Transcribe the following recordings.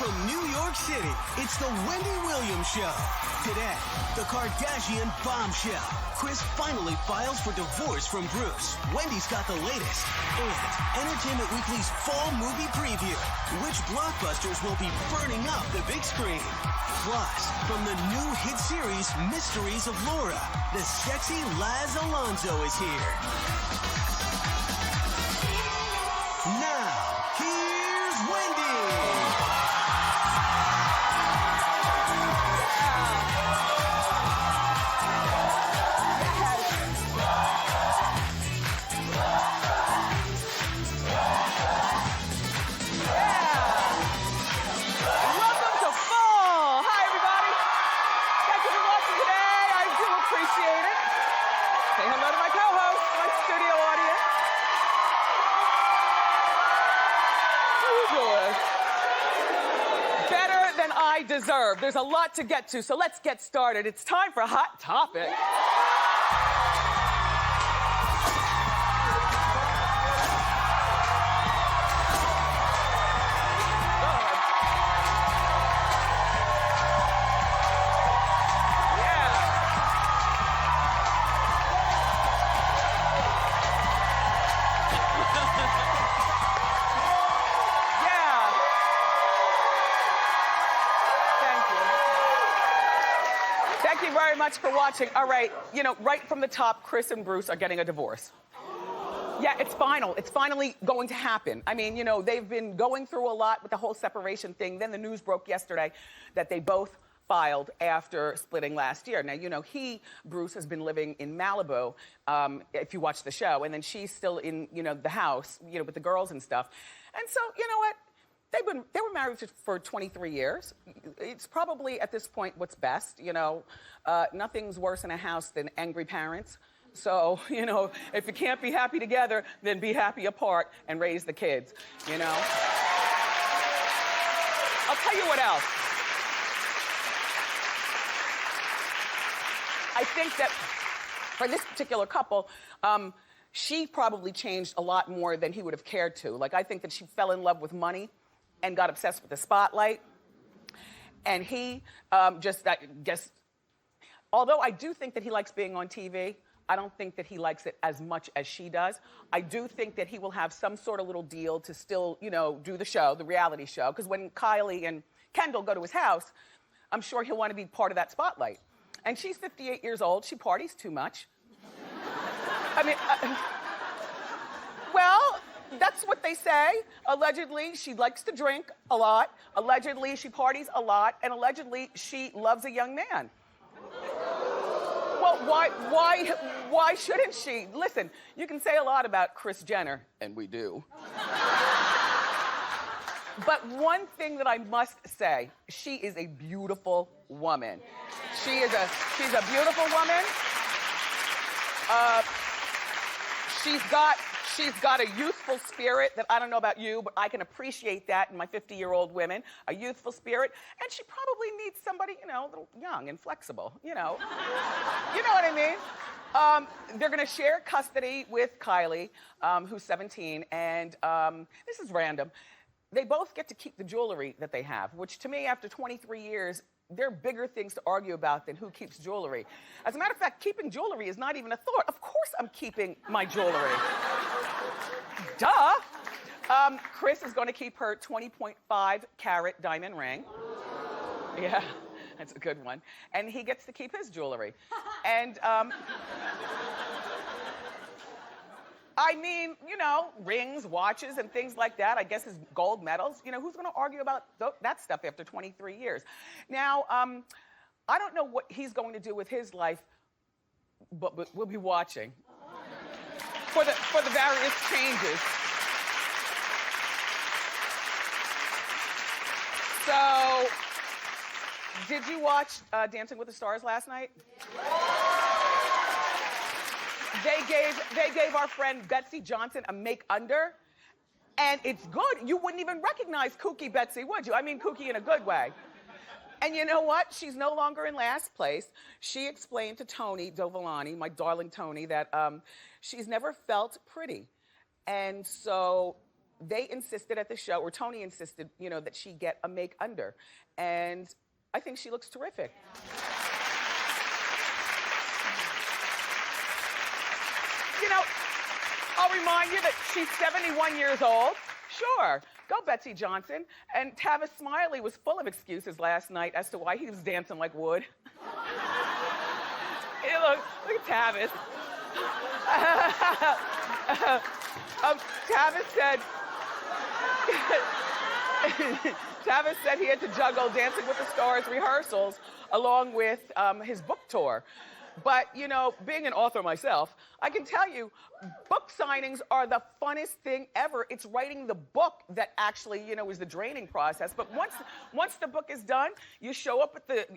From New York City, it's the Wendy Williams Show. Today, the Kardashian bombshell. Kris finally files for divorce from Bruce. Wendy's got the latest. And Entertainment Weekly's fall movie preview. Which blockbusters will be burning up the big screen? Plus, from the new hit series Mysteries of Laura, the sexy Laz Alonso is here. Now, here's Wendy. Deserve. There's a lot to get to, so let's get started. It's time for Hot Topic. Thank you very much for watching. All right, you know, right from the top, Kris and Bruce are getting a divorce. Yeah, it's final. It's finally going to happen. I mean, you know, they've been going through a lot with the whole separation thing. Then the news broke yesterday that they both filed after splitting last year. Now, you know, Bruce, has been living in Malibu, if you watch the show, and then she's still in, you know, the house, you know, with the girls and stuff. And so, you know what? They were married for 23 years. It's probably, at this point, what's best, you know. Nothing's worse in a house than angry parents. So, you know, if you can't be happy together, then be happy apart and raise the kids, you know. I'll tell you what else. I think that for this particular couple, she probably changed a lot more than he would have cared to. Like, I think that she fell in love with money and got obsessed with the spotlight. And he just, I guess, although I do think that he likes being on TV, I don't think that he likes it as much as she does. I do think that he will have some sort of little deal to still, you know, do the show, the reality show. Because when Kylie and Kendall go to his house, I'm sure he'll want to be part of that spotlight. And she's 58 years old. She parties too much. I mean, well, that's what they say. Allegedly, she likes to drink a lot. Allegedly, she parties a lot. And allegedly, she loves a young man. Well, why shouldn't she? Listen, you can say a lot about Kris Jenner, and we do. But one thing that I must say, she is a beautiful woman. She's a beautiful woman. She's got a youthful spirit that I don't know about you, but I can appreciate that in my 50-year-old women, a youthful spirit. And she probably needs somebody, you know, a little young and flexible, you know. You know what I mean? They're gonna share custody with Kylie, who's 17, and this is random. They both get to keep the jewelry that they have, which to me, after 23 years, there are bigger things to argue about than who keeps jewelry. As a matter of fact, keeping jewelry is not even a thought. Of course I'm keeping my jewelry. Duh. Kris is gonna keep her 20.5 carat diamond ring. Yeah, that's a good one. And he gets to keep his jewelry. And, I mean, you know, rings, watches, and things like that. I guess his gold medals. You know, who's gonna argue about that stuff after 23 years? Now, I don't know what he's going to do with his life, but we'll be watching for the various changes. So, did you watch Dancing with the Stars last night? They gave our friend Betsy Johnson a make-under, and it's good. You wouldn't even recognize kooky Betsy, would you? I mean, kooky in a good way. And you know what? She's no longer in last place. She explained to Tony Dovolani, my darling Tony, that she's never felt pretty. And so they insisted at the show, or Tony insisted, you know, that she get a make under. And I think she looks terrific. You know, I'll remind you that she's 71 years old. Sure, go Betsy Johnson. And Tavis Smiley was full of excuses last night as to why he was dancing like wood. Hey, look at Tavis. Tavis said he had to juggle Dancing with the Stars rehearsals along with his book tour. But, you know, being an author myself, I can tell you, book signings are the funnest thing ever. It's writing the book that actually, you know, is the draining process. But once the book is done, you show up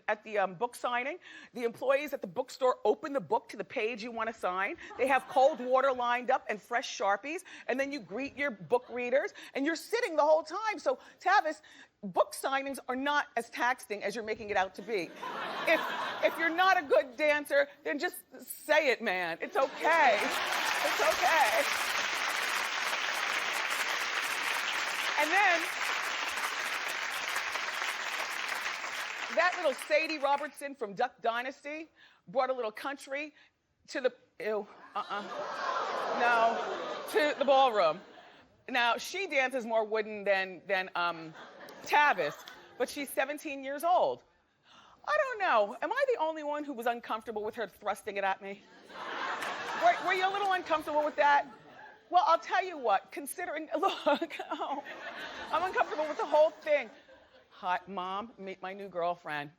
at the book signing. The employees at the bookstore open the book to the page you want to sign. They have cold water lined up and fresh Sharpies. And then you greet your book readers. And you're sitting the whole time. So, Tavis, book signings are not as taxing as you're making it out to be. If you're not a good dancer, then just say it, man. It's okay. It's okay. And then, that little Sadie Robertson from Duck Dynasty brought a little country to the, to the ballroom. Now, she dances more wooden than Tavis, but she's 17 years old. I don't know. Am I the only one who was uncomfortable with her thrusting it at me? Were you a little uncomfortable with that? Well, I'll tell you what, considering, look, oh, I'm uncomfortable with the whole thing. Hi, Mom, meet my new girlfriend.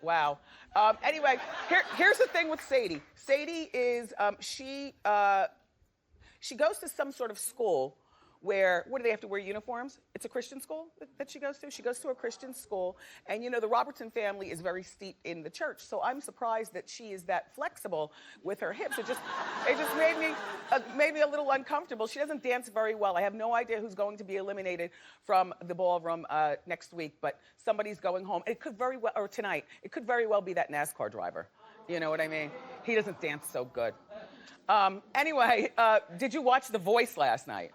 Wow. Anyway, here's the thing with Sadie. Sadie is, she goes to some sort of school where, what do they have to wear uniforms? It's a Christian school that she goes to. She goes to a Christian school. And you know, the Robertson family is very steeped in the church. So I'm surprised that she is that flexible with her hips. It just made me a little uncomfortable. She doesn't dance very well. I have no idea who's going to be eliminated from the ballroom next week, but somebody's going home. It could very well, or tonight, it could very well be that NASCAR driver. You know what I mean? He doesn't dance so good. Anyway, did you watch The Voice last night?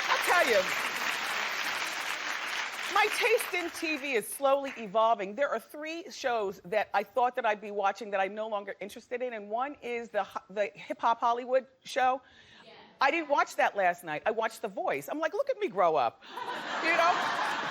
I'll tell you, my taste in TV is slowly evolving. There are 3 shows that I thought that I'd be watching that I'm no longer interested in, and one is the Hip Hop Hollywood show. Yeah. I didn't watch that last night. I watched The Voice. I'm like, look at me grow up, you know?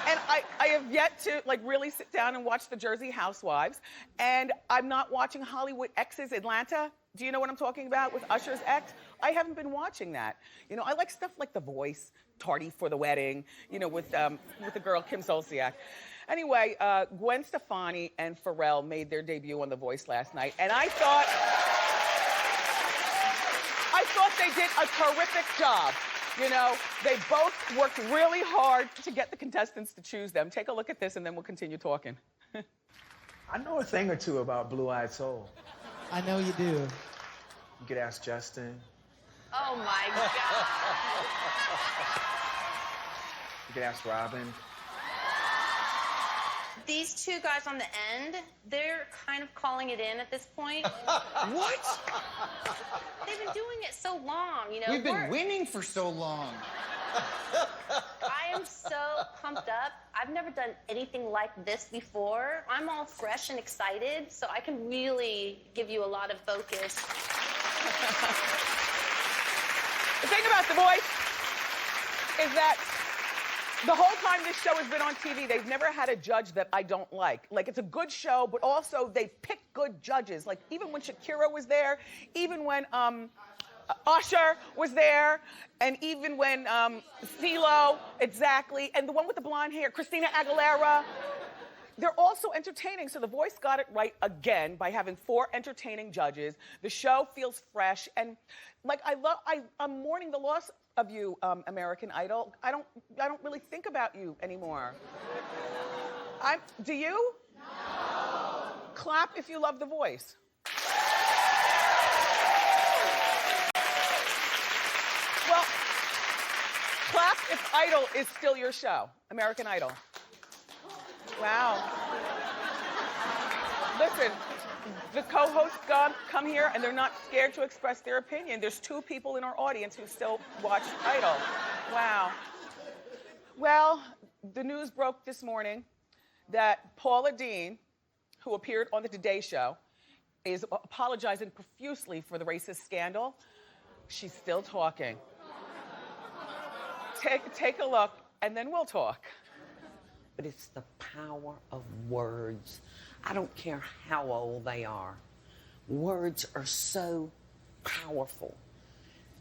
And I have yet to like really sit down and watch the Jersey Housewives, and I'm not watching Hollywood X's Atlanta. Do you know what I'm talking about with Usher's ex? I haven't been watching that. You know, I like stuff like The Voice, Tardy for the Wedding, you know, with the girl Kim Zolciak. Anyway, Gwen Stefani and Pharrell made their debut on The Voice last night, and I thought they did a terrific job. You know, they both worked really hard to get the contestants to choose them. Take a look at this and then we'll continue talking. I know a thing or two about Blue Eyed Soul. I know you do. You could ask Justin. Oh my God. You could ask Robin. These 2 guys on the end, they're kind of calling it in at this point. What? They've been doing it so long, you know. We've been winning for so long. I am so pumped up. I've never done anything like this before. I'm all fresh and excited, so I can really give you a lot of focus. The thing about The Voice is that the whole time this show has been on TV, they've never had a judge that I don't like. Like, it's a good show, but also they pick good judges. Like, even when Shakira was there, even when Usher was there, and even when CeeLo, exactly, and the one with the blonde hair, Christina Aguilera. They're also entertaining, so The Voice got it right again by having 4 entertaining judges. The show feels fresh, and like I'm mourning the loss of you, American Idol. I don't really think about you anymore. Do you? No. Clap if you love The Voice. Well, clap if Idol is still your show, American Idol. Wow. Listen, The co-hosts come here and they're not scared to express their opinion. There's 2 people in our audience who still watch Idol. Wow. Well, the news broke this morning that Paula Deen, who appeared on the Today Show, is apologizing profusely for the racist scandal. She's still talking. Take a look, and then we'll talk. But it's the power of words. I don't care how old they are. Words are so powerful.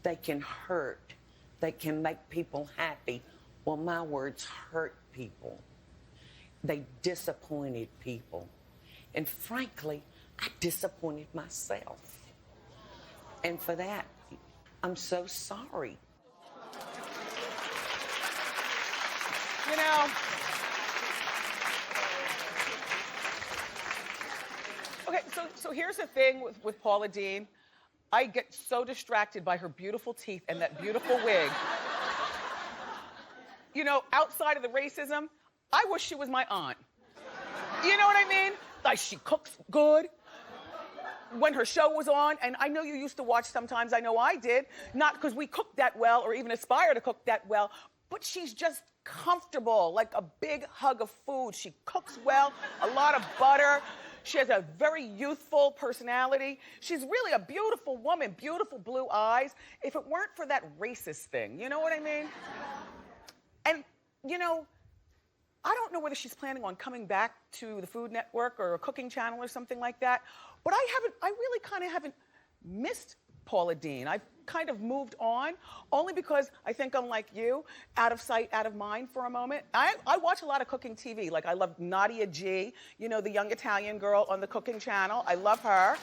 They can hurt. They can make people happy. Well, my words hurt people. They disappointed people. And frankly, I disappointed myself. And for that, I'm so sorry. You know, okay, so here's the thing with Paula Deen. I get so distracted by her beautiful teeth and that beautiful wig. You know, outside of the racism, I wish she was my aunt. You know what I mean? Like, she cooks good. When her show was on, and I know you used to watch sometimes, I know I did, not because we cooked that well or even aspire to cook that well, but she's just comfortable, like a big hug of food. She cooks well, a lot of butter. She has a very youthful personality. She's really a beautiful woman, beautiful blue eyes. If it weren't for that racist thing, you know what I mean? And, you know, I don't know whether she's planning on coming back to the Food Network or a cooking channel or something like that, but I really kind of haven't missed Paula Deen. I've kind of moved on, only because I think I'm like you, out of sight, out of mind for a moment. I watch a lot of cooking TV. Like, I love Nadia G, you know, the young Italian girl on the cooking channel. I love her.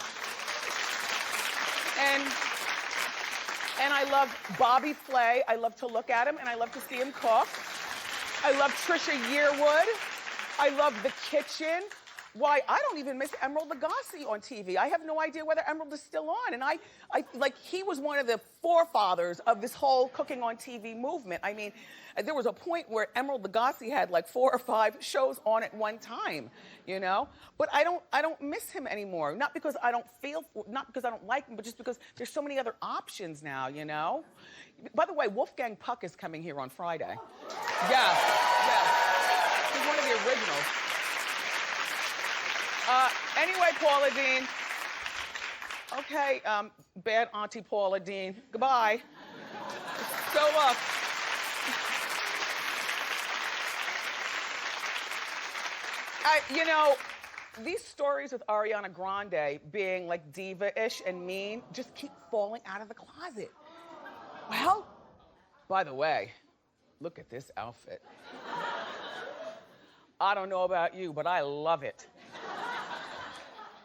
And I love Bobby Flay. I love to look at him and I love to see him cook. I love Trisha Yearwood. I love The Kitchen. Why, I don't even miss Emerald Lagasse on TV. I have no idea whether Emerald is still on. And I like, he was one of the forefathers of this whole cooking on TV movement. I mean, there was a point where Emerald Lagasse had like 4 or 5 shows on at one time, you know? But I don't miss him anymore. Not because I don't like him, but just because there's so many other options now, you know? By the way, Wolfgang Puck is coming here on Friday. Yeah. He's one of the originals. Anyway, Paula Deen. Okay, bad Auntie Paula Deen. Goodbye. So look. You know, these stories with Ariana Grande being like diva-ish and mean just keep falling out of the closet. Well, by the way, look at this outfit. I don't know about you, but I love it.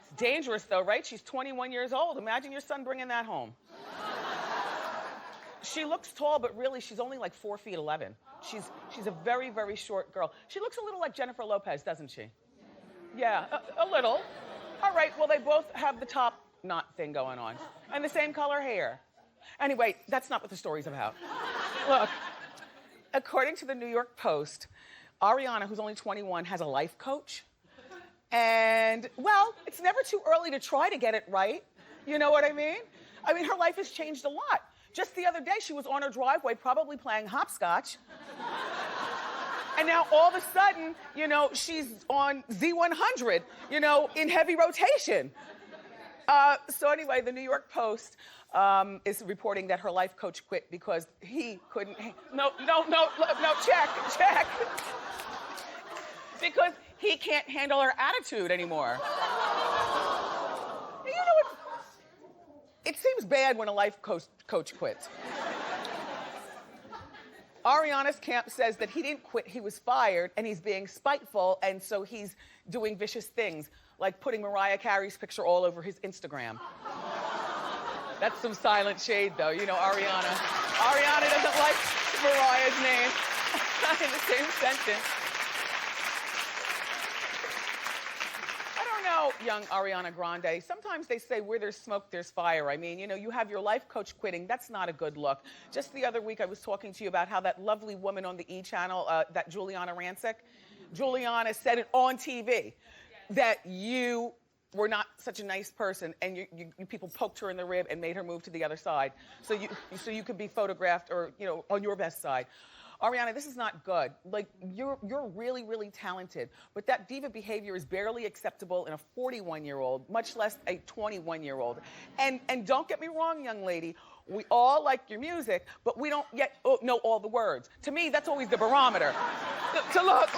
It's dangerous though, right? She's 21 years old. Imagine your son bringing that home. She looks tall, but really she's only like 4'11". She's a very, very short girl. She looks a little like Jennifer Lopez, doesn't she? Yeah, a little. All right, well, they both have the top knot thing going on and the same color hair. Anyway, that's not what the story's about. Look, according to the New York Post, Ariana, who's only 21, has a life coach. And, well, it's never too early to try to get it right. You know what I mean? I mean, her life has changed a lot. Just the other day, she was on her driveway probably playing hopscotch. And now all of a sudden, you know, she's on Z100, you know, in heavy rotation. So anyway, the New York Post is reporting that her life coach quit because he couldn't, no, check. Because he can't handle her attitude anymore. You know what? It seems bad when a life coach quits. Ariana's camp says that he didn't quit, he was fired, and he's being spiteful, and so he's doing vicious things, like putting Mariah Carey's picture all over his Instagram. That's some silent shade, though. You know, Ariana. Ariana doesn't like Mariah's name in the same sentence. Young Ariana Grande, sometimes they say where there's smoke, there's fire. I mean, you know, you have your life coach quitting. That's not a good look. Just the other week, I was talking to you about how that lovely woman on the E! channel, that Juliana Rancic, Juliana said it on TV that you were not such a nice person, and you people poked her in the rib and made her move to the other side, so you could be photographed or on your best side. Ariana, this is not good. Like, you're really, really talented, but that diva behavior is barely acceptable in a 41-year-old, much less a 21-year-old. And don't get me wrong, young lady, we all like your music, but we don't yet know all the words. To me, that's always the barometer. So look.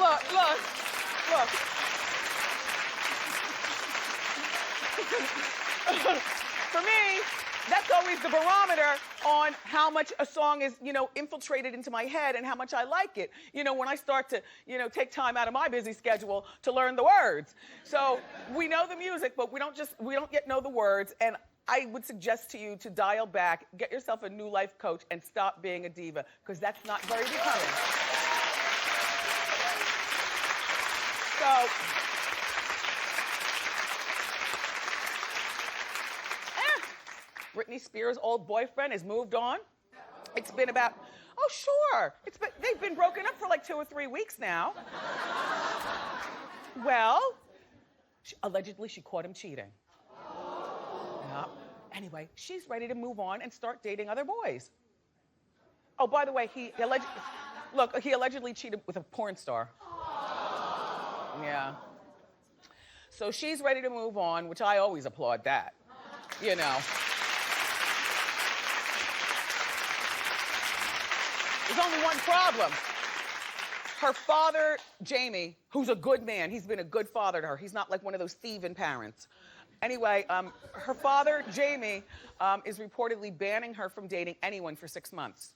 For me, that's always the barometer on how much a song is, infiltrated into my head and how much I like it. When I start to, take time out of my busy schedule to learn the words. So we know the music, but we don't yet know the words. And I would suggest to you to dial back, get yourself a new life coach, and stop being a diva, because that's not very becoming. So. Britney Spears' old boyfriend has moved on. It's been about, sure. They've been broken up for like 2 or 3 weeks now. Well, allegedly she caught him cheating. Yeah. Anyway, she's ready to move on and start dating other boys. Oh, by the way, he allegedly cheated with a porn star. Yeah. So she's ready to move on, which I always applaud that, There's only one problem. Her father, Jamie, who's a good man, he's been a good father to her. He's not like one of those thieving parents. Anyway, her father, Jamie, is reportedly banning her from dating anyone for 6 months.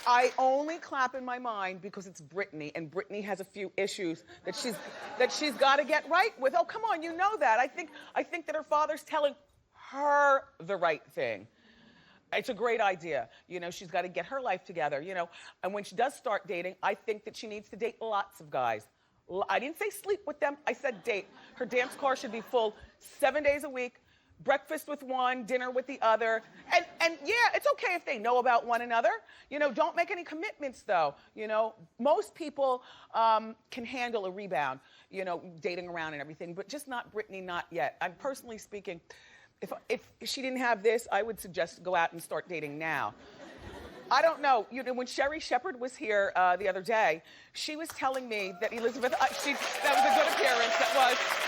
I only clap in my mind because it's Britney, and Britney has a few issues that she's got to get right with. Oh, come on, you know that. I think that her father's telling her the right thing. It's a great idea. She's got to get her life together, And when she does start dating, I think that she needs to date lots of guys. I didn't say sleep with them. I said date. Her dance car should be full 7 days a week. Breakfast with one, dinner with the other. And yeah, it's okay if they know about one another. Don't make any commitments though. Most people can handle a rebound, dating around and everything, but just not Britney, not yet. I'm personally speaking, if she didn't have this, I would suggest go out and start dating now. I don't know. When Sherry Shepherd was here the other day, she was telling me that Elizabeth, that was a good appearance.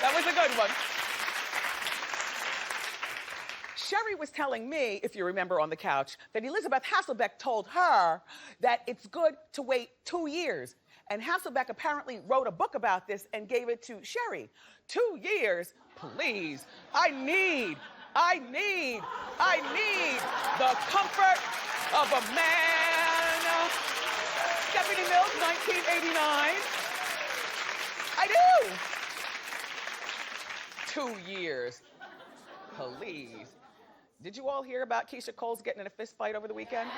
That was a good one. Sherry was telling me, if you remember on the couch, that Elizabeth Hasselbeck told her that it's good to wait 2 years. And Hasselbeck apparently wrote a book about this and gave it to Sherry. 2 years? Please. I need the comfort of a man. Stephanie Mills, 1989. I do. 2 years. Please. Did you all hear about Keyshia Cole's getting in a fist fight over the weekend?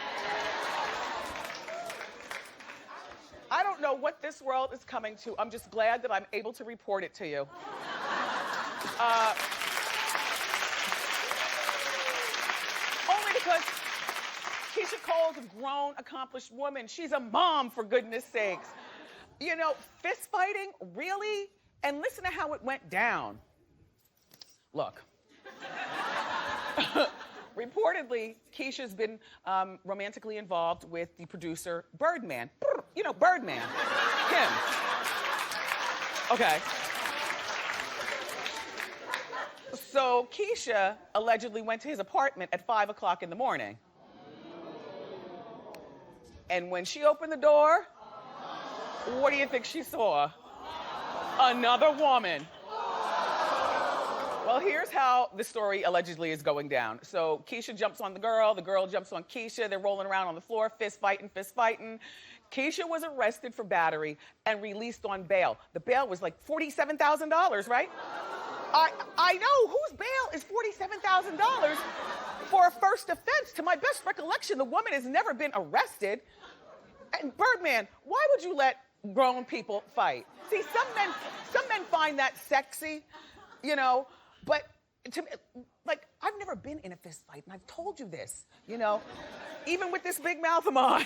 I don't know what this world is coming to. I'm just glad that I'm able to report it to you. Only because Keyshia Cole's a grown, accomplished woman. She's a mom, for goodness sakes. Fist fighting, really? And listen to how it went down. Look. Reportedly, Keyshia's been romantically involved with the producer Birdman. Birdman. Him. Okay. So Keyshia allegedly went to his apartment at 5 o'clock in the morning. And when she opened the door, what do you think she saw? Another woman. Well, here's how the story allegedly is going down. So Keyshia jumps on the girl jumps on Keyshia, they're rolling around on the floor, fist fighting. Keyshia was arrested for battery and released on bail. The bail was like $47,000, right? I know, whose bail is $47,000 for a first offense? To my best recollection, the woman has never been arrested. And Birdman, why would you let grown people fight? See, some men find that sexy, but to me, I've never been in a fist fight, and I've told you this, even with this big mouth of mine.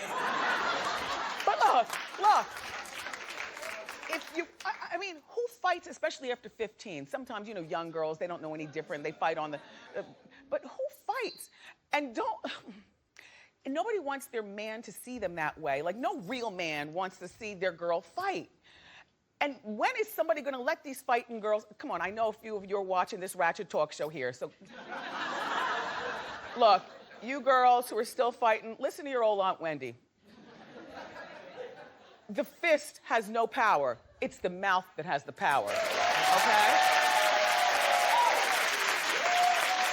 But look, if you, I mean, who fights, especially after 15? Sometimes, you know, young girls, they don't know any different. They fight on the, but who fights? And nobody wants their man to see them that way. Like, no real man wants to see their girl fight. And when is somebody gonna let these fighting girls, come on, I know a few of you are watching this ratchet talk show here, so. Look, you girls who are still fighting, listen to your old Aunt Wendy. The fist has no power. It's the mouth that has the power, okay?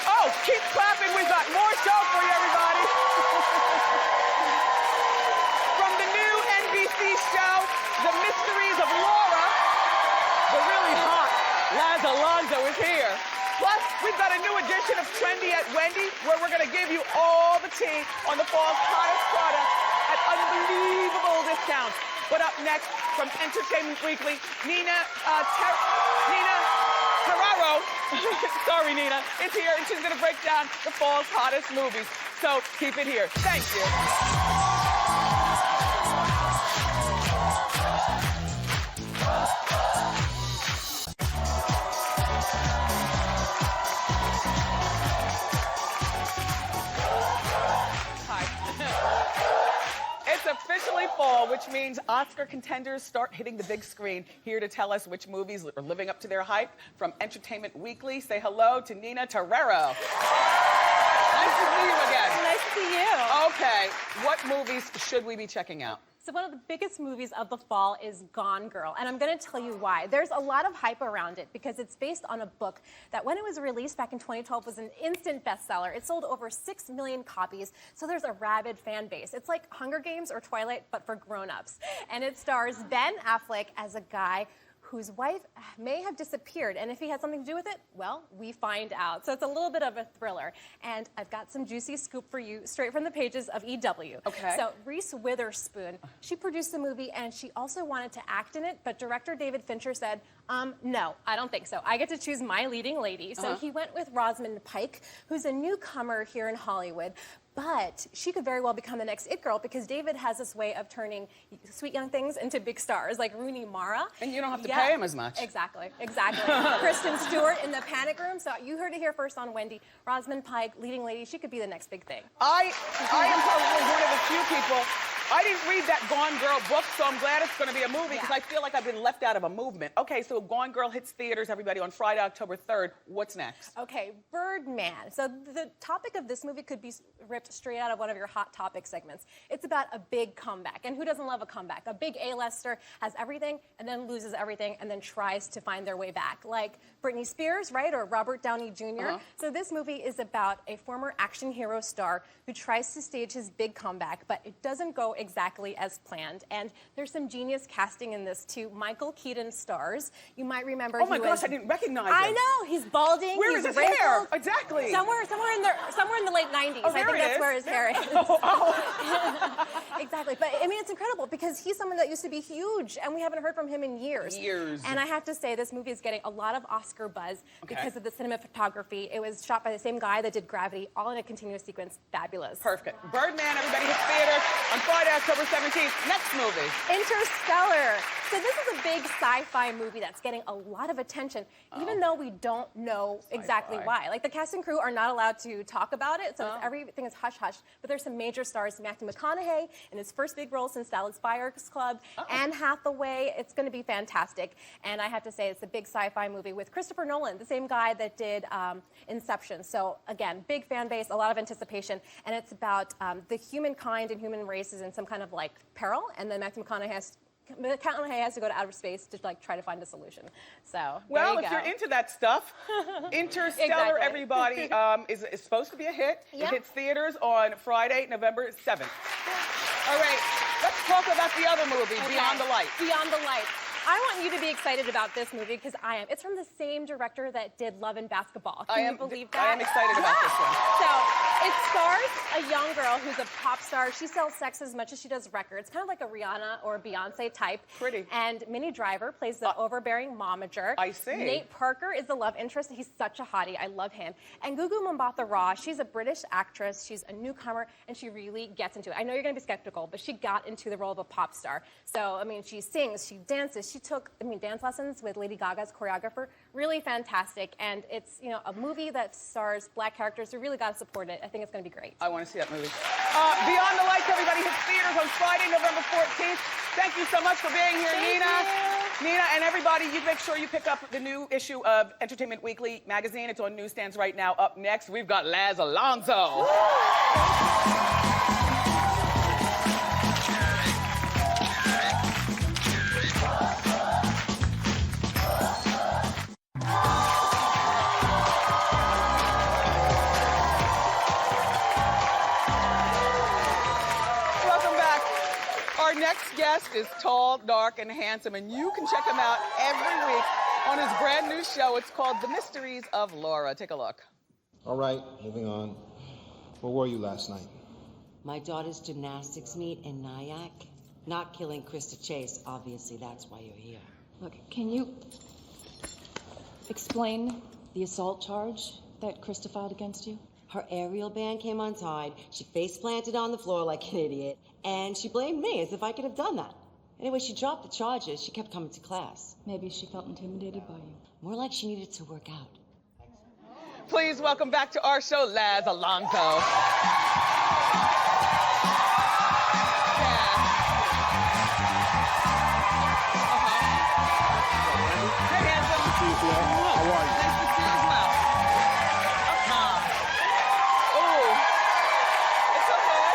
Oh, keep clapping, we've got more show for you, everybody. From the new NBC show, The Mysteries of Laura, the really hot Laz Alonso is here. Plus, we've got a new edition of Trendy at Wendy, where we're gonna give you all the tea on the fall's hottest product at unbelievable discounts. But up next, from Entertainment Weekly, Nina Ferraro, sorry Nina, is here and she's gonna break down the fall's hottest movies. So keep it here. Thank you. It's officially fall, which means Oscar contenders start hitting the big screen. Here to tell us which movies are living up to their hype, from Entertainment Weekly, say hello to Nina Terrero. Nice to see you again. Nice to see you. Okay, what movies should we be checking out? So one of the biggest movies of the fall is Gone Girl, and I'm going to tell you why. There's a lot of hype around it because it's based on a book that when it was released back in 2012 was an instant bestseller. It sold over 6 million copies, so there's a rabid fan base. It's like Hunger Games or Twilight, but for grown-ups. And it stars Ben Affleck as a guy whose wife may have disappeared, and if he had something to do with it, well, we find out. So it's a little bit of a thriller, and I've got some juicy scoop for you straight from the pages of EW. Okay. So Reese Witherspoon, she produced the movie, and she also wanted to act in it, but director David Fincher said, no, I don't think so. I get to choose my leading lady. So he went with Rosamund Pike, who's a newcomer here in Hollywood. But she could very well become the next It Girl because David has this way of turning sweet young things into big stars, like Rooney Mara. And you don't have to pay him as much. Exactly. Kristen Stewart in The Panic Room. So you heard it here first on Wendy. Rosamund Pike, leading lady, she could be the next big thing. I am probably one of the few people. I didn't read that Gone Girl book, so I'm glad it's going to be a movie because I feel like I've been left out of a movement. Okay, so Gone Girl hits theaters, everybody, on Friday, October 3rd. What's next? Okay, Birdman. So the topic of this movie could be ripped straight out of one of your Hot Topic segments. It's about a big comeback, and who doesn't love a comeback? A big A-lister has everything and then loses everything and then tries to find their way back, like Britney Spears, right, or Robert Downey Jr. So this movie is about a former action hero star who tries to stage his big comeback, but it doesn't go exactly as planned. And there's some genius casting in this too. Michael Keaton stars. You might remember. Oh my gosh, I didn't recognize him. I know, he's balding. Where he's is his wrinkled. hair? Exactly. Somewhere in the late 90s. Oh, I think that's where his hair is. Oh. Exactly. But I mean, it's incredible because he's someone that used to be huge, and we haven't heard from him in years. And I have to say, this movie is getting a lot of Oscar buzz because of the cinematography. It was shot by the same guy that did Gravity, all in a continuous sequence. Fabulous. Perfect. Birdman, everybody, hits theaters on Friday, October 17th. Next movie. Interstellar. So this is a big sci-fi movie that's getting a lot of attention, even though we don't know exactly why. Like, the cast and crew are not allowed to talk about it, so everything is hush-hush. But there's some major stars. Matthew McConaughey in his first big role since Dallas Buyers Club. Anne Hathaway. It's going to be fantastic. And I have to say, it's a big sci-fi movie with Christopher Nolan, the same guy that did Inception. So, again, big fan base, a lot of anticipation. And it's about the humankind and human races in some kind of, like, peril. And then Matthew McConaughey has to go to outer space to, like, try to find a solution. So, well, there you if go. you're into that stuff, Interstellar, everybody, is supposed to be a hit. It hits theaters on Friday, November 7th. All right, let's talk about the other movie, Beyond the Light. Beyond the Light. I want you to be excited about this movie because I am. It's from the same director that did Love and Basketball. Can you believe that? I am excited about this one. So It stars a young girl who's a pop star. She sells sex as much as she does records, kind of like a Rihanna or a Beyonce type. Pretty. And Minnie Driver plays the overbearing momager. I see. Nate Parker is the love interest. He's such a hottie. I love him. And Gugu Mbatha-Raw, she's a British actress. She's a newcomer, and she really gets into it. I know you're going to be skeptical, but she got into the role of a pop star. So, I mean, she sings, she dances. She took, dance lessons with Lady Gaga's choreographer. Really fantastic. And it's, a movie that stars black characters. You really got to support it. I think it's going to be great. I want to see that movie. Beyond the Lights, everybody, hits theaters on Friday, November 14th. Thank you so much for being here, Nina. Nina, and everybody, you make sure you pick up the new issue of Entertainment Weekly magazine. It's on newsstands right now. Up next, we've got Laz Alonso. Our next guest is tall, dark, and handsome, and you can check him out every week on his brand new show. It's called The Mysteries of Laura. Take a look. All right, moving on. Where were you last night? My daughter's gymnastics meet in Nyack. Not killing Krista Chase, obviously, that's why you're here. Look, can you explain the assault charge that Krista filed against you? Her aerial band came untied, she face planted on the floor like an idiot, and she blamed me as if I could have done that. Anyway, she dropped the charges. She kept coming to class. Maybe she felt intimidated by you. More like she needed to work out. Please welcome back to our show, Laz Alonso. Hey, handsome. How are you? Nice to see you as well. Oh, it's okay.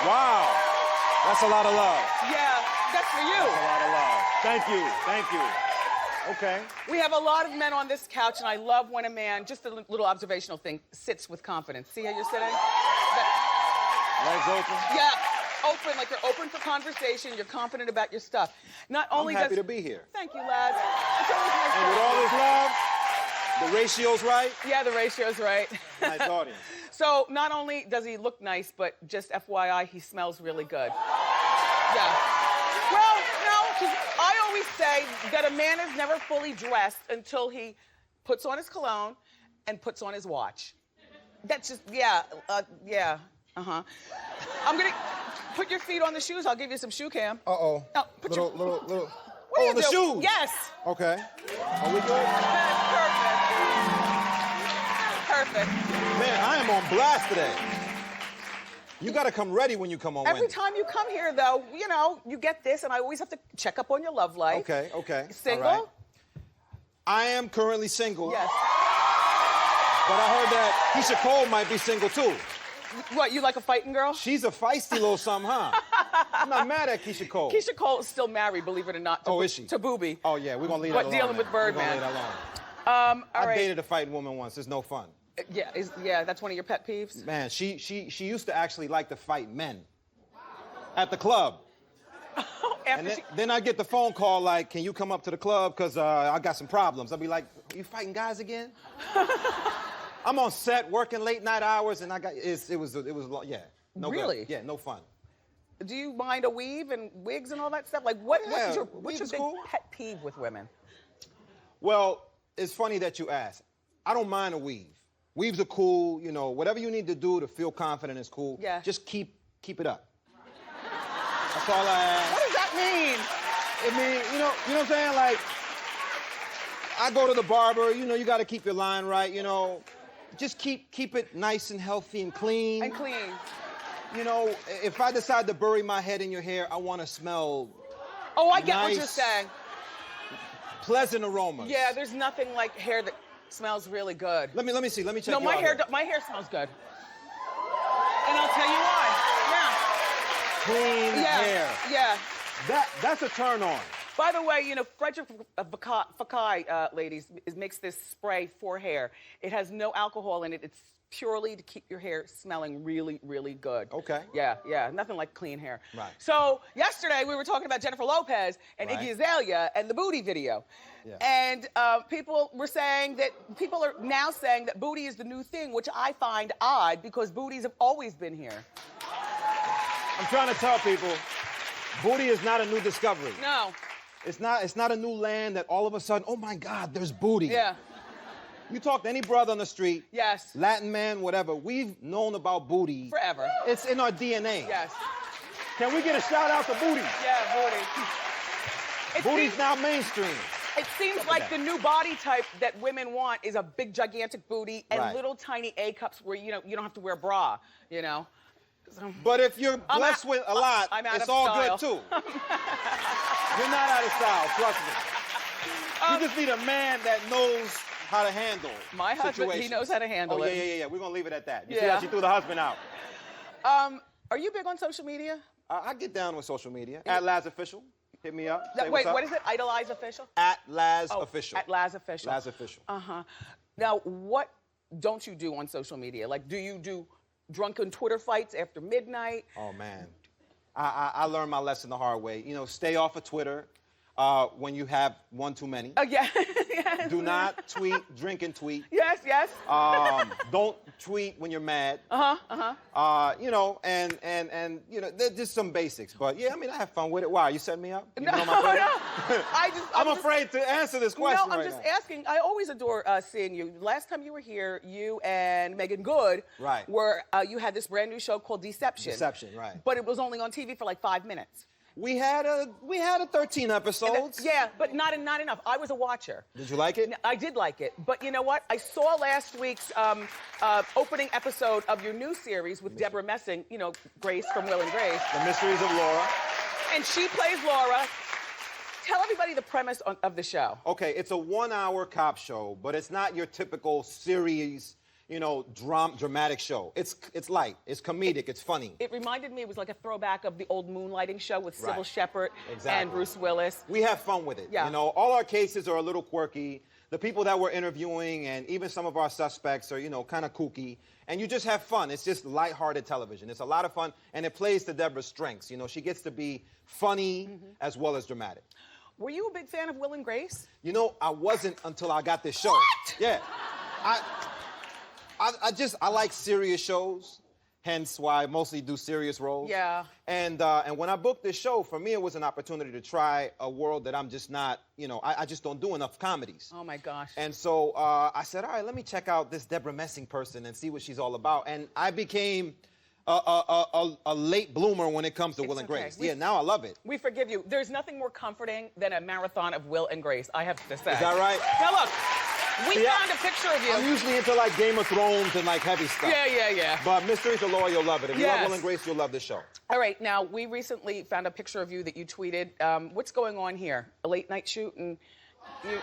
Wow, that's a lot of love. Yeah, that's for you. That's a lot of love. Thank you, thank you. Okay. We have a lot of men on this couch, and I love when a man, just a little observational thing, sits with confidence. See how you're sitting? Legs open? Yeah, open, like you're open for conversation, you're confident about your stuff. Not only I'm happy to be here. Thank you, Laz. It's always nice And with all this love, the ratio's right? Yeah, the ratio's right. Nice audience. So not only does he look nice, but just FYI, he smells really good. Yeah. Well, no, 'cause I always say that a man is never fully dressed until he puts on his cologne and puts on his watch. That's just, yeah. I'm gonna put your feet on the shoes. I'll give you some shoe cam. Uh-oh. No, put little. What Oh, are you the doing? shoes. Yes. Okay. Are we good? That's perfect. Man, I am on blast today. You gotta come ready when you come on Every Wendy. time you come here, though, you get this, and I always have to check up on your love life. Okay. Single? All right. I am currently single. Yes. But I heard that Keyshia Cole might be single too. What, you like a fighting girl? She's a feisty little something, huh? I'm not mad at Keyshia Cole. Keyshia Cole is still married, believe it or not. To is she? To Booby. Oh, yeah, we're gonna leave that alone. But dealing with We're gonna Birdman. leave that alone. All I right. dated a fighting woman once. It's no fun. Yeah, that's one of your pet peeves? Man, she used to actually like to fight men at the club. And then I get the phone call like, can you come up to the club? Because I got some problems. I'll be like, are you fighting guys again? I'm on set working late night hours and it was yeah. No Really? Good. Yeah, no fun. Do you mind a weave and wigs and all that stuff? Like, what's your weave is big cool. pet peeve with women? Well, it's funny that you ask. I don't mind a weave. Weaves are cool, whatever you need to do to feel confident is cool. Yeah. Just keep it up. That's all I ask. What does that mean? I mean, you know what I'm saying? Like, I go to the barber, you got to keep your line right, Just keep it nice and healthy and clean. And clean. If I decide to bury my head in your hair, I want to smell Oh, I get what nice, you're saying. pleasant aromas. Yeah, there's nothing like hair that smells really good. Let me see. Let me check No, you my out hair, here. my hair smells good. And I'll tell you why. Clean Yeah. hair. Yeah. That's a turn on. By the way, you know, Frederick Fekkai, ladies, makes this spray for hair. It has no alcohol in it. It's purely to keep your hair smelling really, really good. Okay. Yeah, nothing like clean hair. Right. So yesterday we were talking about Jennifer Lopez and Iggy Azalea and the booty video. Yeah. And people are now saying that booty is the new thing, which I find odd because booties have always been here. I'm trying to tell people, booty is not a new discovery. No. It's not a new land that all of a sudden, oh my God, there's booty. Yeah. You talk to any brother on the street, Yes. Latin man, whatever, we've known about booty. Forever. It's in our DNA. Yes. Can we get a shout out to booty? Yeah, booty. Booty's now mainstream. It seems like the new body type that women want is a big, gigantic booty and little tiny A cups where you don't have to wear a bra, you know. But if you're blessed with a lot, it's all style. good too. You're not out of style, trust me. You just need a man that knows how to handle my husband, situations. he knows how to handle it. Yeah. We're gonna leave it at that. You see how she threw the husband out. Are you big on social media? I get down with social media. At Laz Official. Hit me up. Wait, what is it? Idolize Official? At Laz Official. At Laz Official. Laz Official. Uh-huh. Now, what don't you do on social media? Like, do you do drunken Twitter fights after midnight? Oh, man. I learned my lesson the hard way. You know, stay off of Twitter when you have one too many. Oh, yeah. Yes. Do not tweet, drink and tweet. Yes. Don't tweet when you're mad. You know, and you know, there's just some basics. But yeah, I mean, I have fun with it. Why? You setting me up? You No. I'm afraid to answer this question. No, I'm just asking. I always adore seeing you. Last time you were here, you and Megan Good were, you had this brand new show called Deception. Deception, right. But it was only on TV for like 5 minutes. We had a 13 episodes. Yeah, but not enough. I was a watcher. Did you like it? I did like it. But you know what? I saw last week's opening episode of your new series with Deborah Messing, you know, Grace from Will and Grace. The Mysteries of Laura. And she plays Laura. Tell everybody the premise of the show. Okay, it's a 1-hour cop show, but it's not your typical series, you know, dramatic show. It's light, it's comedic, it's funny. It reminded me, it was like a throwback of the old Moonlighting show with Sybil Shepherd and Bruce Willis. We have fun with it. Yeah. You know, all our cases are a little quirky. The people that we're interviewing and even some of our suspects are, you know, kind of kooky. And you just have fun. It's just lighthearted television. It's a lot of fun, and it plays to Deborah's strengths. You know, she gets to be funny as well as dramatic. Were you a big fan of Will and Grace? You know, I wasn't until I got this show. What? Yeah. I like serious shows, hence why I mostly do serious roles. Yeah. And when I booked this show, for me, it was an opportunity to try a world that I'm just not, you know, I just don't do enough comedies. Oh my gosh. And so I said, all right, let me check out this Deborah Messing person and see what she's all about. And I became a late bloomer when it comes to Will and Grace. Yeah, now I love it. We forgive you. There's nothing more comforting than a marathon of Will and Grace, I have to say. Is that right? Now look, we found a picture of you. I'm usually into like Game of Thrones and like heavy stuff. Yeah. But Mysteries of Laura, you'll love it. If you love Will and Grace, you'll love this show. All right, now we recently found a picture of you that you tweeted. What's going on here? A late night shoot and you,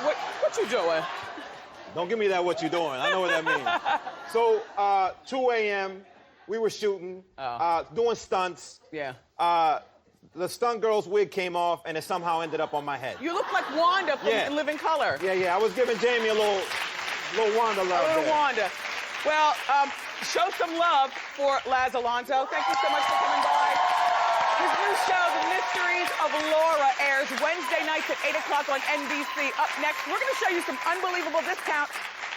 what you doing? Don't give me that what you doing. I know what that means. So, 2 a.m., we were shooting, doing stunts. Yeah. The stunt girl's wig came off, and it somehow ended up on my head. You look like Wanda from Living Color. Yeah. I was giving Jamie a little Wanda love there. Wanda. Well, show some love for Laz Alonso. Thank you so much for coming by. His new show, The Mysteries of Laura, airs Wednesday nights at 8 o'clock on NBC. Up next, we're going to show you some unbelievable discounts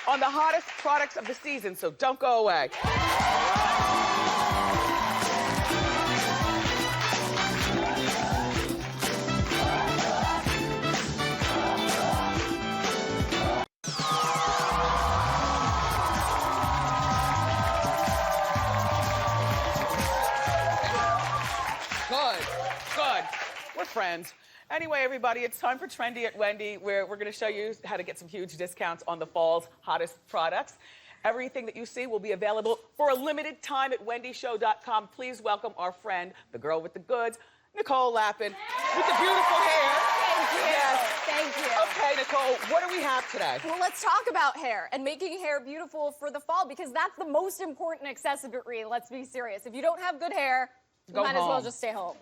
on the hottest products of the season, so don't go away. Good. We're friends. Anyway, everybody, it's time for Trendy at Wendy, where we're going to show you how to get some huge discounts on the fall's hottest products. Everything that you see will be available for a limited time at wendyshow.com. Please welcome our friend, the girl with the goods, Nicole Lappin, with the beautiful hair. Thank you. Yes. Thank you. Okay, Nicole, what do we have today? Well, let's talk about hair and making hair beautiful for the fall, because that's the most important accessory. Let's be serious. If you don't have good hair, you might as well just stay home.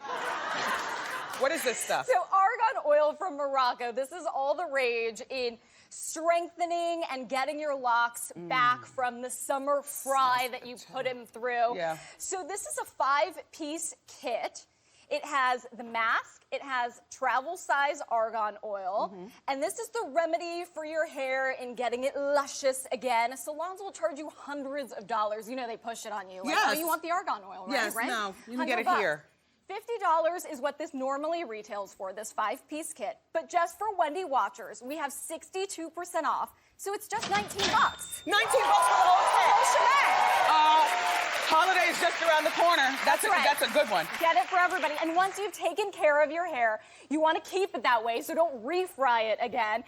What is this stuff? So argan oil from Morocco. This is all the rage in strengthening and getting your locks back from the summer fry that you put them through. Yeah. So this is a 5-piece kit. It has the mask, it has travel size argan oil, and this is the remedy for your hair in getting it luscious again. Salons will charge you hundreds of dollars. You know they push it on you. Like, oh, you want the argan oil, right? Yes, right? no, you can get it $100. here. $50 is what this normally retails for, this 5-piece kit. But just for Wendy watchers, we have 62% off, so it's just $19. $19 for the whole shebang. Holiday is just around the corner. That's right. That's a good one. Get it for everybody. And once you've taken care of your hair, you want to keep it that way, so don't refry it again.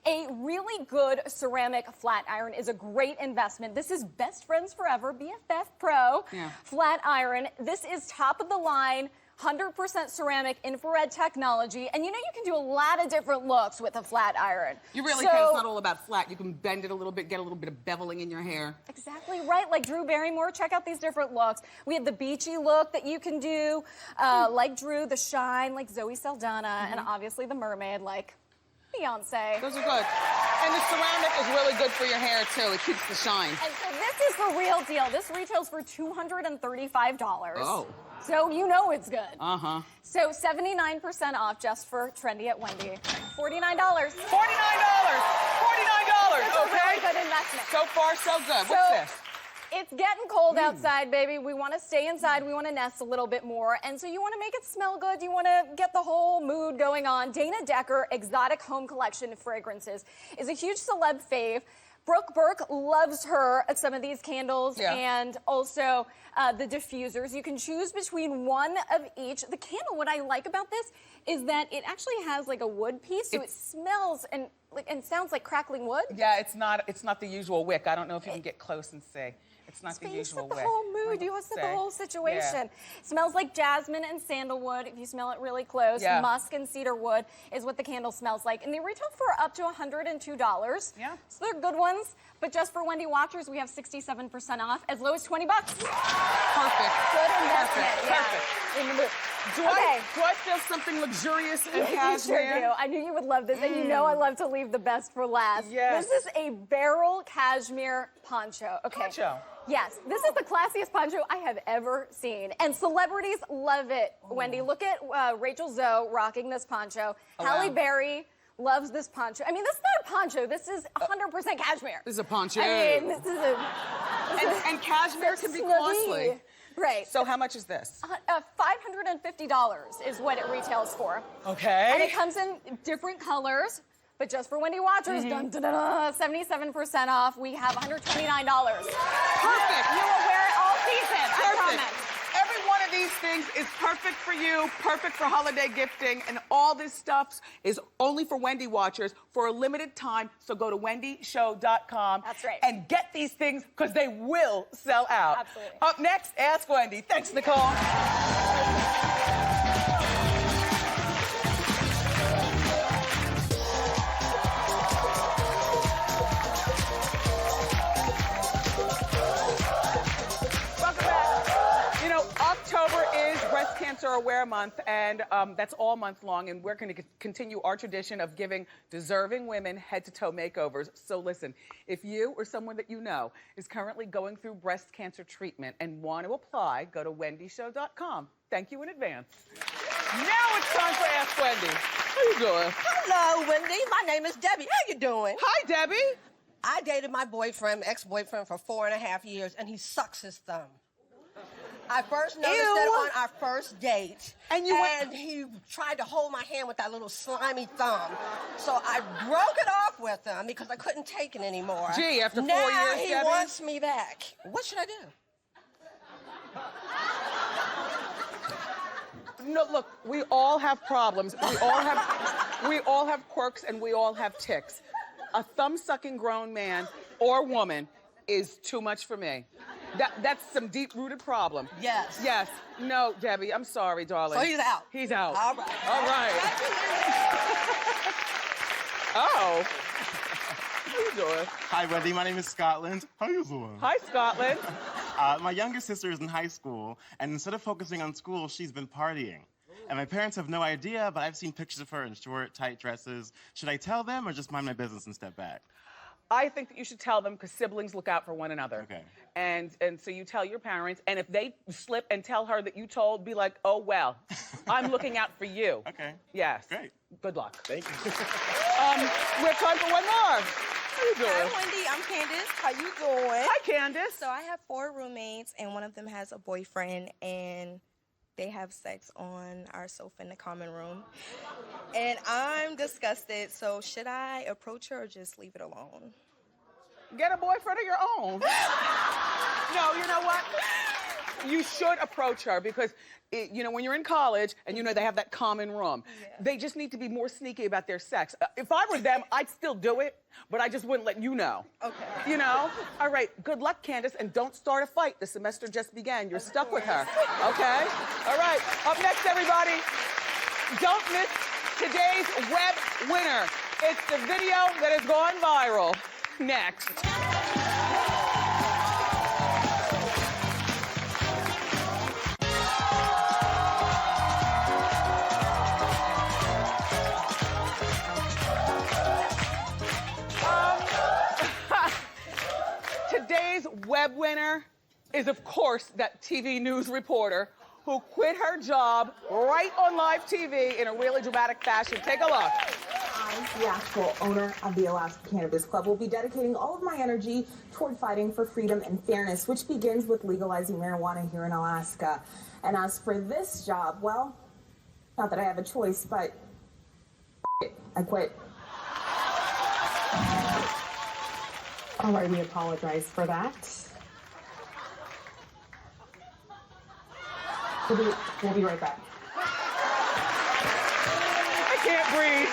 A really good ceramic flat iron is a great investment. This is Best Friends Forever, BFF Pro flat iron. This is top of the line, 100% ceramic infrared technology. And you know you can do a lot of different looks with a flat iron. You really can. It's not all about flat. You can bend it a little bit, get a little bit of beveling in your hair. Exactly right, like Drew Barrymore. Check out these different looks. We have the beachy look that you can do, like Drew, the shine, like Zoe Saldana, and obviously the mermaid, like Beyonce. Those are good. And the ceramic is really good for your hair, too. It keeps the shine. And so this is the real deal. This retails for $235. Oh. So you know it's good. Uh-huh. So 79% off just for Trendy at Wendy. $49. $49. $49. That's a Okay. really good investment. So far, so good. What's this? It's getting cold outside, baby. We want to stay inside. We want to nest a little bit more. And so you want to make it smell good. You want to get the whole mood going on. Dana Decker Exotic Home Collection Fragrances is a huge celeb fave. Brooke Burke loves her at some of these candles and also the diffusers. You can choose between one of each. The candle, what I like about this is that it actually has like a wood piece, so it smells and sounds like crackling wood. Yeah, it's not the usual wick. I don't know if you can get close and see. It's not the You usual set the wick. whole mood. You set the whole situation. It smells like jasmine and sandalwood. If you smell it really close, musk and cedar wood is what the candle smells like. And they retail for up to $102. Yeah. So they're good ones. But just for Wendy watchers, we have 67% off, as low as $20. Perfect. Good investment. Perfect. In the mood. Do I feel something luxurious and cashmere? You sure do. I knew you would love this, and you know I love to leave the best for last. Yes. This is a barrel cashmere poncho. Okay. Poncho. Yes, this is the classiest poncho I have ever seen, and celebrities love it. Wendy, look at Rachel Zoe rocking this poncho. Halle Berry loves this poncho. I mean, this is not a poncho. This is 100% cashmere. This is a poncho. I mean, this is a... And cashmere can be costly. Right. So how much is this? $550 is what it retails for. Okay. And it comes in different colors, but just for Wendy watchers, 77% off. We have $129. Perfect. You will wear it all season, I promise. Every one of these things is perfect for you, perfect for holiday gifting, and all this stuff is only for Wendy watchers for a limited time. So go to wendyshow.com. That's right. And get these things because they will sell out. Absolutely. Up next, Ask Wendy. Thanks, Nicole. October is Breast Cancer Aware Month, and that's all month long, and we're going to continue our tradition of giving deserving women head-to-toe makeovers. So listen, if you or someone that you know is currently going through breast cancer treatment and want to apply, go to wendyshow.com. Thank you in advance. Now it's time for Ask Wendy. How you doing? Hello, Wendy. My name is Debbie. How you doing? Hi, Debbie. I dated my ex-boyfriend for 4.5 years, and he sucks his thumb. I first noticed that on our first date, and he tried to hold my hand with that little slimy thumb. So I broke it off with him because I couldn't take it anymore. Gee, after 4 now years, he Debbie? wants me back. What should I do? No, look, we all have problems. We all have quirks, and we all have tics. A thumb-sucking grown man or woman is too much for me. That's some deep-rooted problem. Yes. Yes. No, Debbie, I'm sorry, darling. So he's out. He's out. All right. All right. Oh. How you doing? Hi, Wendy. My name is Scotland. How you doing? Hi, Scotland. My younger sister is in high school, and instead of focusing on school, she's been partying. And my parents have no idea, but I've seen pictures of her in short, tight dresses. Should I tell them or just mind my business and step back? I think that you should tell them because siblings look out for one another. Okay. And so you tell your parents, and if they slip and tell her that you told, be like, oh, well, I'm looking out for you. Okay. Yes. Great. Good luck. Thank you. We have time for one more. How you doing? Hi, Wendy. I'm Candace. How you doing? Hi, Candace. So I have 4 roommates, and one of them has a boyfriend, and they have sex on our sofa in the common room. And I'm disgusted, so should I approach her or just leave it alone? Get a boyfriend of your own. No, you know what? You should approach her because, when you're in college and they have that common room, they just need to be more sneaky about their sex. If I were them, I'd still do it, but I just wouldn't let you know. Okay. All right, good luck, Candace, and don't start a fight. The semester just began. You're stuck with her, okay? All right, up next, everybody, don't miss today's web winner. It's the video that has gone viral. Next. Today's web winner is, of course, that TV news reporter who quit her job right on live TV in a really dramatic fashion. Take a look. I, the actual owner of the Alaska Cannabis Club, will be dedicating all of my energy toward fighting for freedom and fairness, which begins with legalizing marijuana here in Alaska. And as for this job, well, not that I have a choice, but I quit. All right, we apologize for that. We'll be right back. I can't breathe.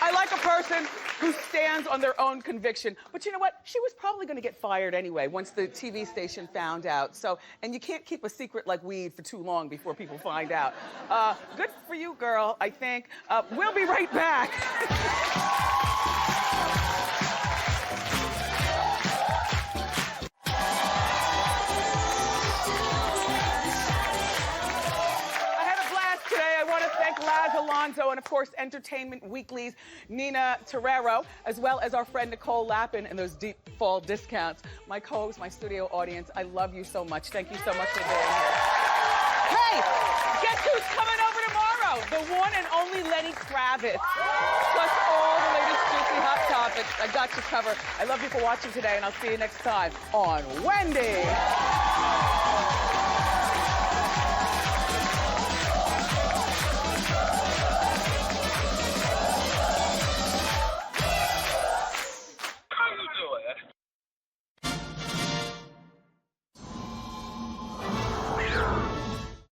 I like a person who stands on their own conviction. But you know what? She was probably going to get fired anyway once the TV station found out. And you can't keep a secret like weed for too long before people find out. Good for you, girl, I think. We'll be right back. Laz Alonso and, of course, Entertainment Weekly's Nina Terrero, as well as our friend Nicole Lappin and those deep fall discounts. My co-host, my studio audience, I love you so much. Thank you so much for being here. Hey, guess who's coming over tomorrow? The one and only Lenny Kravitz. Plus all the latest juicy hot topics. I got you covered. I love you for watching today, and I'll see you next time on Wendy.